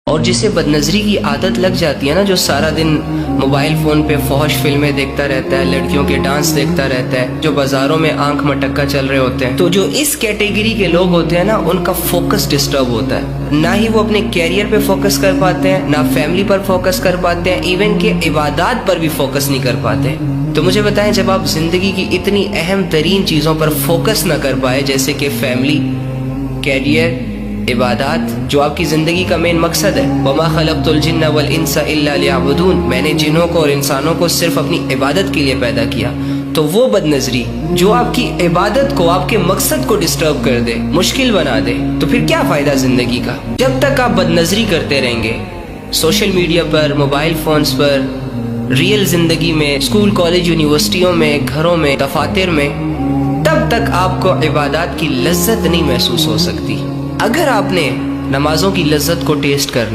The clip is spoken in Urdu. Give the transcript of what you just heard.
اور جسے بدنظری کی عادت لگ جاتی ہے نا، جو سارا دن موبائل فون پہ فحش فلمیں دیکھتا رہتا ہے، لڑکیوں کے ڈانس دیکھتا رہتا ہے، جو بازاروں میں آنکھ مٹکا چل رہے ہوتے ہیں، تو جو اس کیٹیگری کے لوگ ہوتے ہیں نا، ان کا فوکس ڈسٹرب ہوتا ہے. نہ ہی وہ اپنے کیریئر پہ فوکس کر پاتے ہیں، نہ فیملی پر فوکس کر پاتے ہیں، ایون کہ عبادات پر بھی فوکس نہیں کر پاتے. تو مجھے بتائیں، جب آپ زندگی کی اتنی اہم ترین چیزوں پر فوکس نہ کر پائے، جیسے کہ فیملی، کیریئر، عبادات، جو آپ کی زندگی کا مین مقصد ہے، وَمَا خَلَقْتُ الْجِنَّ وَالْإِنسَ إِلَّا لِيَعْبُدُونَ، میں نے جنوں کو اور انسانوں کو صرف اپنی عبادت کے لیے پیدا کیا. تو وہ بدنظری جو آپ کی عبادت کو، آپ کے مقصد کو ڈسٹرب کر دے، مشکل بنا دے، تو پھر کیا فائدہ زندگی کا؟ جب تک آپ بدنظری کرتے رہیں گے سوشل میڈیا پر، موبائل فونز پر، ریئل زندگی میں، اسکول، کالج، یونیورسٹیوں میں، گھروں میں، دفاتر میں، تب تک آپ کو عبادات کی لذت نہیں محسوس ہو سکتی. اگر آپ نے نمازوں کی لذت کو ٹیسٹ کرنا